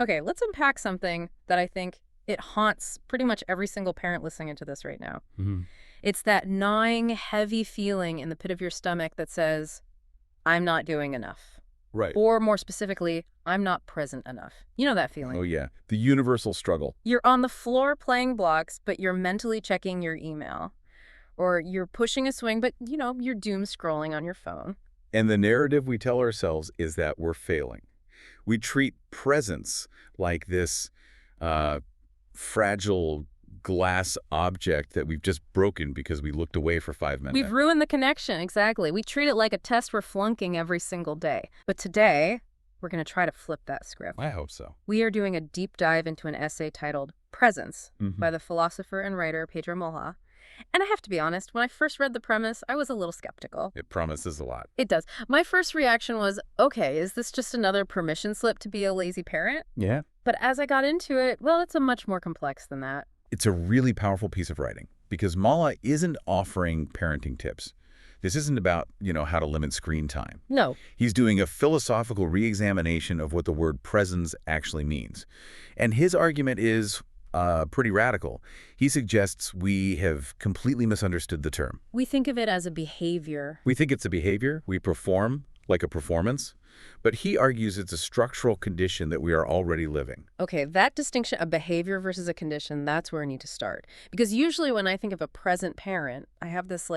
Okay, let's unpack something that I think it haunts pretty much every single parent listening to this right now. Hmm. It's that gnawing, heavy feeling in the pit of your stomach that says, I'm not doing enough. Right. Or more specifically, I'm not present enough. You know that Oh, feeling. yeah. The universal struggle. You're on the floor playing blocks, but you're mentally checking your email. Or you're pushing a swing, but, you're doom scrolling on your phone. And the narrative we tell ourselves is that we're failing. We treat presence like this uh, fragile glass object that we've just broken because we looked away for 5 minutes. We've ruined the connection, exactly. We treat it like a test we're flunking every single day. But today, we're going to try to flip that script. I hope so. We are doing a deep dive into an essay titled Presence Mhm. by the philosopher and writer Pedro Mola. And I have to be honest, when I first read the premise, I was a little skeptical. It promises a lot. It does. My first reaction was, okay, is this just another permission slip to be a lazy parent? Yeah. But as I got into it, well, it's a much more complex than that. It's a really powerful piece of writing because Mala isn't offering parenting tips. This isn't about, how to limit screen time. No. He's doing a philosophical re-examination of what the word presence actually means. And his argument is pretty radical. He suggests we have completely misunderstood the term. We think of it as a behavior. We think it's a behavior. We perform like a performance. But he argues it's a structural condition that we are already living. Okay, that distinction, a behavior versus a condition, that's where I need to start. Because usually when I think of a present parent, I have this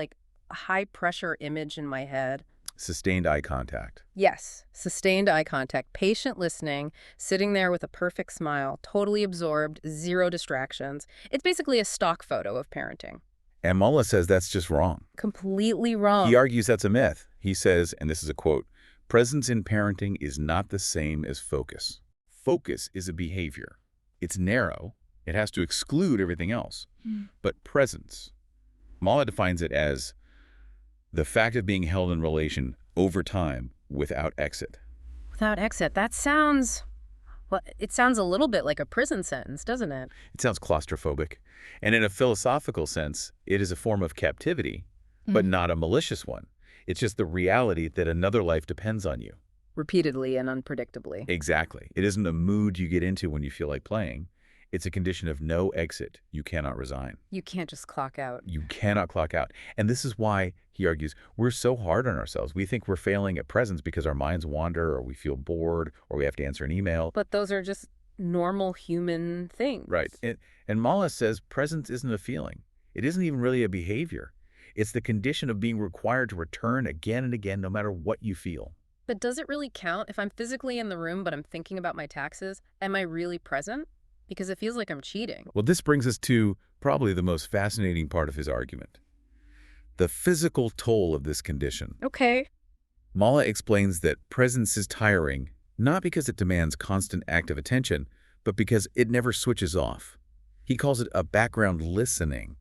high pressure image in my head. Sustained eye contact. Yes, sustained eye contact, patient listening, sitting there with a perfect smile, totally absorbed, zero distractions. It's basically a stock photo of parenting. And Mullah says that's just wrong. Completely wrong. He argues that's a myth. He says, and this is a quote, "Presence in parenting is not the same as focus. Focus is a behavior. It's narrow. It has to exclude everything else. But presence," Mullah defines it as the fact of being held in relation over time without exit. Without exit, that sounds, well, it sounds a little bit like a prison sentence, doesn't it? It sounds claustrophobic. And in a philosophical sense, it is a form of captivity, but not a malicious one. It's just the reality that another life depends on you. Repeatedly and unpredictably. Exactly. It isn't a mood you get into when you feel like playing. It's a condition of no exit. You cannot resign. You can't just clock out. You cannot clock out. And this is why, he argues, we're so hard on ourselves. We think we're failing at presence because our minds wander or we feel bored or we have to answer an email. But those are just normal human things. Right. And Mala says presence isn't a feeling. It isn't even really a behavior. It's the condition of being required to return again and again no matter what you feel. But does it really count? If I'm physically in the room but I'm thinking about my taxes, am I really present? Because it feels like I'm cheating. Well, this brings us to probably the most fascinating part of his argument. The physical toll of this condition. Okay. Mala explains that presence is tiring, not because it demands constant active attention, but because it never switches off. He calls it a background listening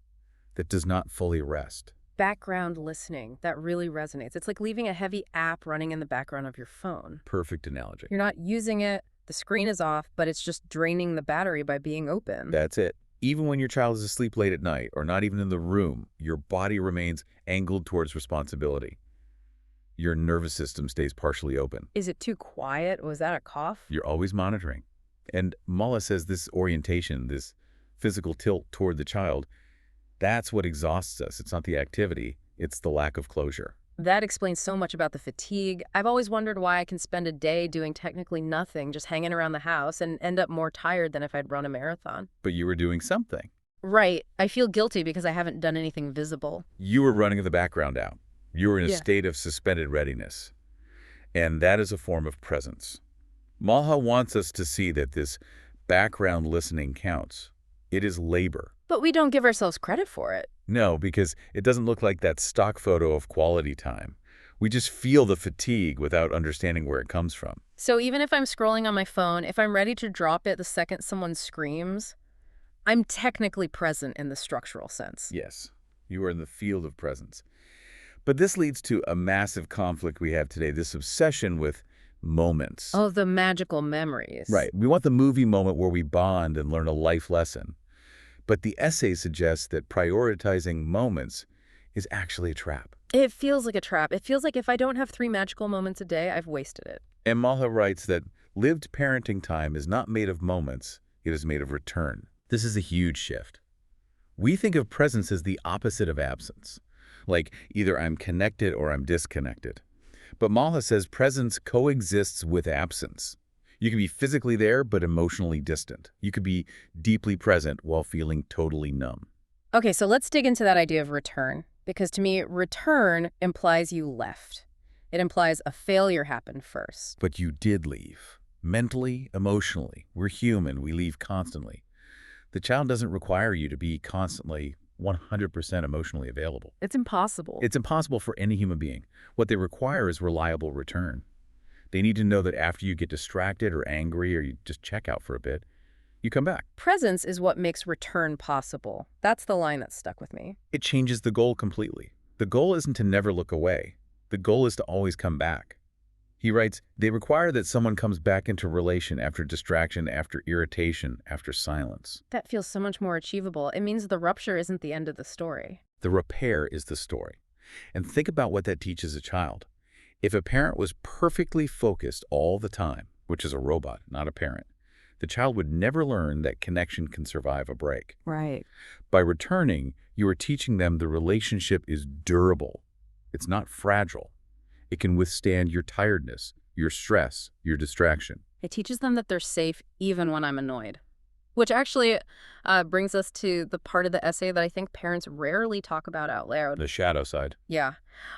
that does not fully rest. Background listening. That really resonates. It's like leaving a heavy app running in the background of your phone. Perfect analogy. You're not using it, the screen is off, but it's just draining the battery by being open. That's it. Even when your child is asleep late at night or not even in the room, your body remains angled towards responsibility. Your nervous system stays partially open. Is it too quiet? Was that a cough? You're always monitoring. And Mullah says this orientation, this physical tilt toward the child, that's what exhausts us. It's not the activity, it's the lack of closure. That explains so much about the fatigue. I've always wondered why I can spend a day doing technically nothing, just hanging around the house, and end up more tired than if I'd run a marathon. But you were doing something. Right. I feel guilty because I haven't done anything visible. You were running the background out. You were in a Yeah. state of suspended readiness. And that is a form of presence. Malha wants us to see that this background listening counts. It is labor. But we don't give ourselves credit for it. No, because it doesn't look like that stock photo of quality time. We just feel the fatigue without understanding where it comes from. So even if I'm scrolling on my phone, if I'm ready to drop it the second someone screams, I'm technically present in the structural sense. Yes, you are in the field of presence. But this leads to a massive conflict we have today, this obsession with moments. Oh, the magical memories. Right. We want the movie moment where we bond and learn a life lesson. But the essay suggests that prioritizing moments is actually a trap. It feels like a trap. It feels like if I don't have 3 magical moments a day, I've wasted it. And Malha writes that Lived parenting time is not made of moments, it is made of return. This is a huge shift. We think of presence as the opposite of absence, like either I'm connected or I'm disconnected. But Malha says presence coexists with absence. You can be physically there but emotionally distant. You could be deeply present while feeling totally numb. Okay, so let's dig into that idea of return, because to me, return implies you left. It implies a failure happened first. But you did leave. Mentally, emotionally. We're human. We leave constantly. The child doesn't require you to be constantly 100% emotionally available. It's impossible. It's impossible for any human being. What they require is reliable return. They need to know that after you get distracted or angry or you just check out for a bit, you come back. Presence is what makes return possible. That's the line that stuck with me. It changes the goal completely. The goal isn't to never look away. The goal is to always come back. He writes, they require that someone comes back into relation after distraction, after irritation, after silence. That feels so much more achievable. It means the rupture isn't the end of the story. The repair is the story. And think about what that teaches a child. If a parent was perfectly focused all the time, which is a robot, not a parent, the child would never learn that connection can survive a break. Right. By returning, you are teaching them the relationship is durable. It's not fragile. It can withstand your tiredness, your stress, your distraction. It teaches them that they're safe even when I'm annoyed. Which actually brings us to the part of the essay that I think parents rarely talk about out loud. The shadow side. Yeah.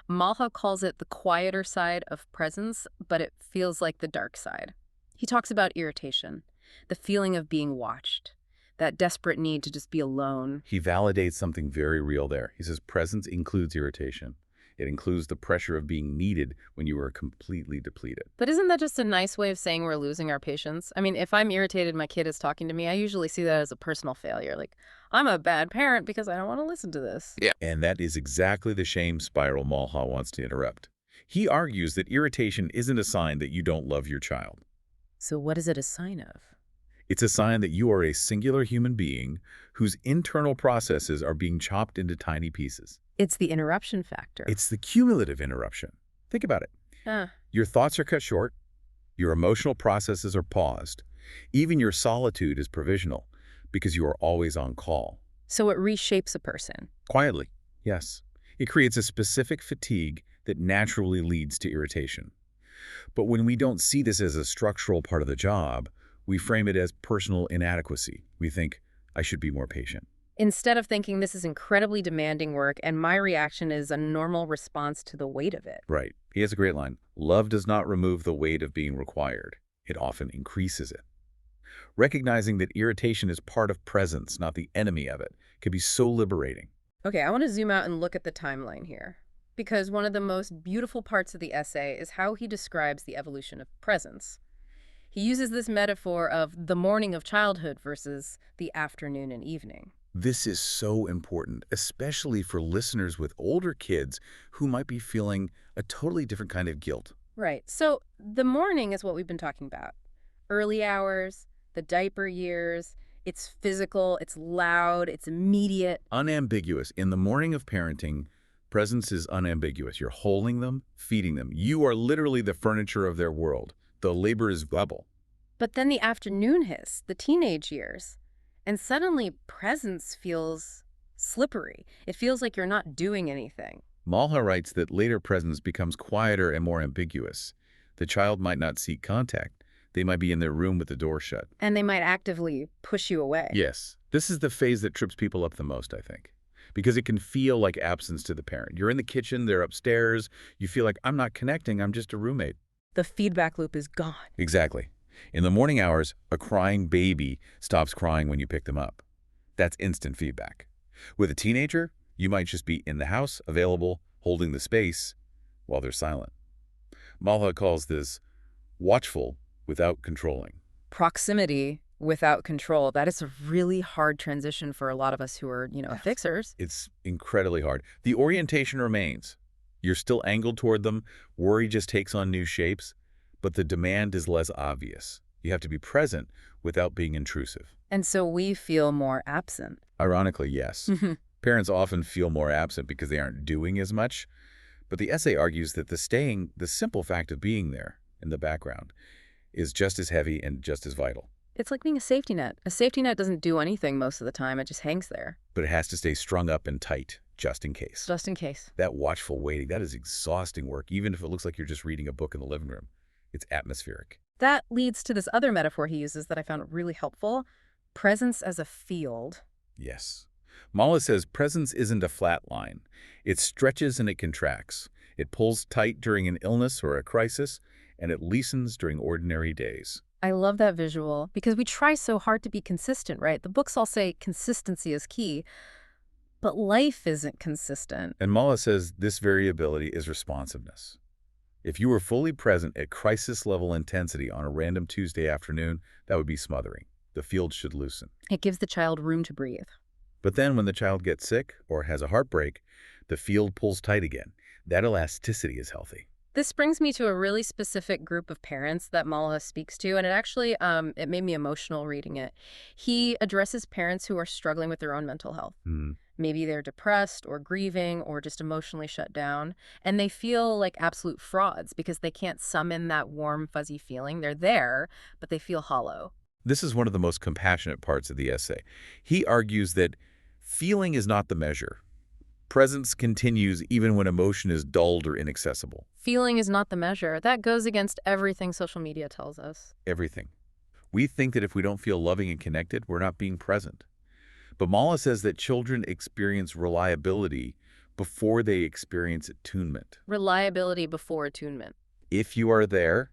Malha calls it the quieter side of presence, but it feels like the dark side. He talks about irritation, the feeling of being watched, that desperate need to just be alone. He validates something very real there. He says presence includes irritation. It includes the pressure of being needed when you are completely depleted. But isn't that just a nice way of saying we're losing our patience? I mean, if I'm irritated my kid is talking to me, I usually see that as a personal failure. Like, I'm a bad parent because I don't want to listen to this. Yeah. And that is exactly the shame spiral Malha wants to interrupt. He argues that irritation isn't a sign that you don't love your child. So what is it a sign of? It's a sign that you are a singular human being whose internal processes are being chopped into tiny pieces. It's the interruption factor. It's the cumulative interruption. Think about it. Your thoughts are cut short. Your emotional processes are paused. Even your solitude is provisional because you are always on call. So it reshapes a person. Quietly, yes. It creates a specific fatigue that naturally leads to irritation. But when we don't see this as a structural part of the job, we frame it as personal inadequacy. We think, I should be more patient. Instead of thinking this is incredibly demanding work and my reaction is a normal response to the weight of it. Right. He has a great line. Love does not remove the weight of being required. It often increases it. Recognizing that irritation is part of presence, not the enemy of it, can be so liberating. Okay, I want to zoom out and look at the timeline here. Because one of the most beautiful parts of the essay is how he describes the evolution of presence. He uses this metaphor of the morning of childhood versus the afternoon and evening. This is so important, especially for listeners with older kids who might be feeling a totally different kind of guilt. Right. So the morning is what we've been talking about. Early hours, the diaper years, it's physical, it's loud, it's immediate. Unambiguous. In the morning of parenting, presence is unambiguous. You're holding them, feeding them. You are literally the furniture of their world. The labor is level. But then the afternoon hits, the teenage years. And suddenly, presence feels slippery. It feels like you're not doing anything. Malha writes that later presence becomes quieter and more ambiguous. The child might not seek contact. They might be in their room with the door shut. And they might actively push you away. Yes. This is the phase that trips people up the most, I think. Because it can feel like absence to the parent. You're in the kitchen, they're upstairs. You feel like, I'm not connecting, I'm just a roommate. The feedback loop is gone. Exactly. In the morning hours, a crying baby stops crying when you pick them up. That's instant feedback. With a teenager, you might just be in the house, available, holding the space, while they're silent. Malha calls this watchful without controlling. Proximity without control. That is a really hard transition for a lot of us who are, fixers. It's incredibly hard. The orientation remains. You're still angled toward them. Worry just takes on new shapes. But the demand is less obvious. You have to be present without being intrusive. And so we feel more absent. Ironically, yes. Parents often feel more absent because they aren't doing as much. But the essay argues that the simple fact of being there in the background, is just as heavy and just as vital. It's like being a safety net. A safety net doesn't do anything most of the time. It just hangs there. But it has to stay strung up and tight, just in case. Just in case. That watchful waiting, that is exhausting work, even if it looks like you're just reading a book in the living room. It's atmospheric. That leads to this other metaphor he uses that I found really helpful. Presence as a field. Yes. Mala says presence isn't a flat line. It stretches and it contracts. It pulls tight during an illness or a crisis, and it loosens during ordinary days. I love that visual because we try so hard to be consistent, right? The books all say consistency is key, but life isn't consistent. And Mala says this variability is responsiveness. If you were fully present at crisis-level intensity on a random Tuesday afternoon, that would be smothering. The field should loosen. It gives the child room to breathe. But then when the child gets sick or has a heartbreak, the field pulls tight again. That elasticity is healthy. This brings me to a really specific group of parents that Malha speaks to, and it actually it made me emotional reading it. He addresses parents who are struggling with their own mental health. Maybe they're depressed or grieving or just emotionally shut down, and they feel like absolute frauds because they can't summon that warm, fuzzy feeling. They're there, but they feel hollow. This is one of the most compassionate parts of the essay. He argues that feeling is not the measure. Presence continues even when emotion is dulled or inaccessible. Feeling is not the measure. That goes against everything social media tells us. Everything. We think that if we don't feel loving and connected, we're not being present. But Mala says that children experience reliability before they experience attunement. Reliability before attunement. If you are there,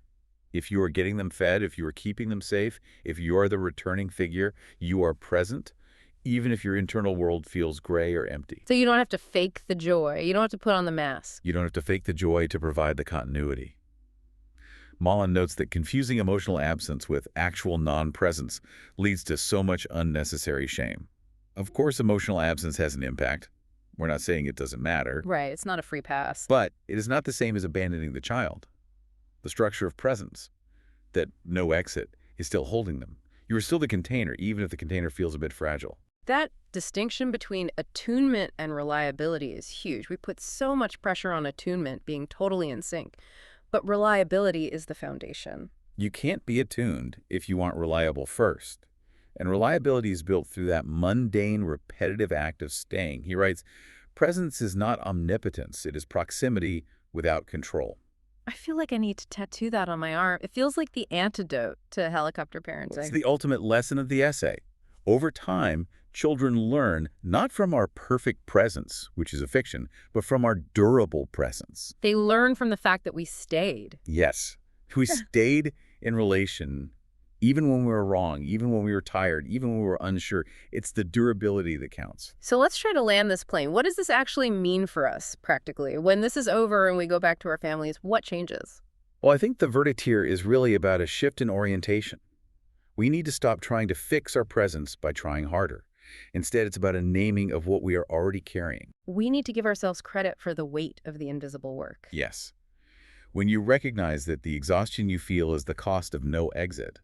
if you are getting them fed, if you are keeping them safe, if you are the returning figure, you are present, even if your internal world feels gray or empty. So you don't have to fake the joy. You don't have to put on the mask. You don't have to fake the joy to provide the continuity. Mullen notes that confusing emotional absence with actual non-presence leads to so much unnecessary shame. Of course, emotional absence has an impact. We're not saying it doesn't matter. Right, it's not a free pass. But it is not the same as abandoning the child. The structure of presence, that no exit, is still holding them. You are still the container, even if the container feels a bit fragile. That distinction between attunement and reliability is huge. We put so much pressure on attunement being totally in sync, but reliability is the foundation. You can't be attuned if you aren't reliable first. And reliability is built through that mundane, repetitive act of staying. He writes, presence is not omnipotence. It is proximity without control. I feel like I need to tattoo that on my arm. It feels like the antidote to helicopter parenting. It's the ultimate lesson of the essay. Over time, children learn not from our perfect presence, which is a fiction, but from our durable presence. They learn from the fact that we stayed. Yes. We stayed in relation even when we were wrong, even when we were tired, even when we were unsure. It's the durability that counts. So let's try to land this plane. What does this actually mean for us, practically? When this is over and we go back to our families, what changes? Well, I think the verdict here is really about a shift in orientation. We need to stop trying to fix our presence by trying harder. Instead, it's about a naming of what we are already carrying. We need to give ourselves credit for the weight of the invisible work. Yes. When you recognize that the exhaustion you feel is the cost of no exit,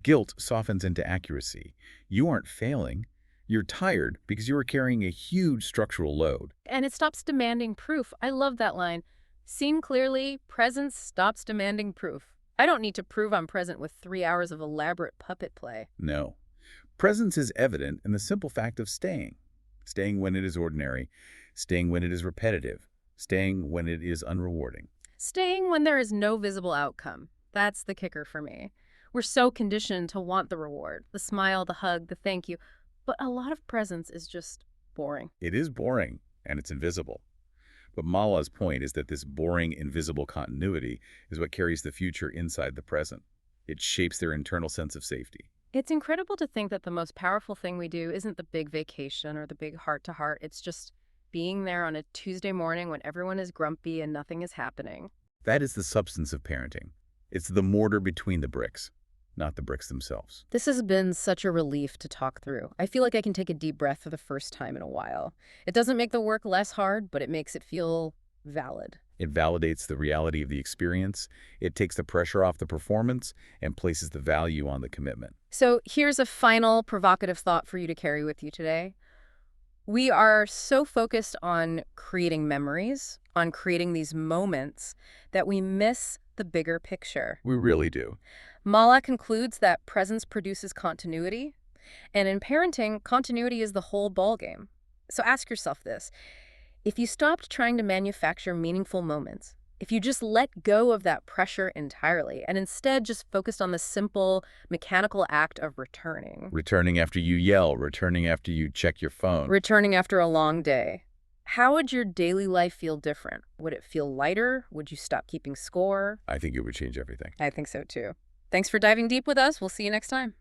guilt softens into accuracy. You aren't failing. You're tired because you are carrying a huge structural load. And it stops demanding proof. I love that line. Seen clearly, presence stops demanding proof. I don't need to prove I'm present with 3 hours of elaborate puppet play. No. Presence is evident in the simple fact of staying. Staying when it is ordinary, staying when it is repetitive, staying when it is unrewarding. Staying when there is no visible outcome. That's the kicker for me. We're so conditioned to want the reward, the smile, the hug, the thank you. But a lot of presence is just boring. It is boring, and it's invisible. But Mala's point is that this boring, invisible continuity is what carries the future inside the present. It shapes their internal sense of safety. It's incredible to think that the most powerful thing we do isn't the big vacation or the big heart-to-heart. It's just being there on a Tuesday morning when everyone is grumpy and nothing is happening. That is the substance of parenting. It's the mortar between the bricks, not the bricks themselves. This has been such a relief to talk through. I feel like I can take a deep breath for the first time in a while. It doesn't make the work less hard, but it makes it feel valid. It validates the reality of the experience, it takes the pressure off the performance, and places the value on the commitment. So here's a final provocative thought for you to carry with you today. We are so focused on creating memories, on creating these moments, that we miss the bigger picture. We really do. Mala concludes that presence produces continuity, and in parenting, continuity is the whole ballgame. So ask yourself this. If you stopped trying to manufacture meaningful moments, if you just let go of that pressure entirely and instead just focused on the simple, mechanical act of returning, Returning after you yell, returning after you check your phone. returning after a long day, how would your daily life feel different? Would it feel lighter? Would you stop keeping score? I think it would change everything. I think so too. Thanks for diving deep with us. We'll see you next time.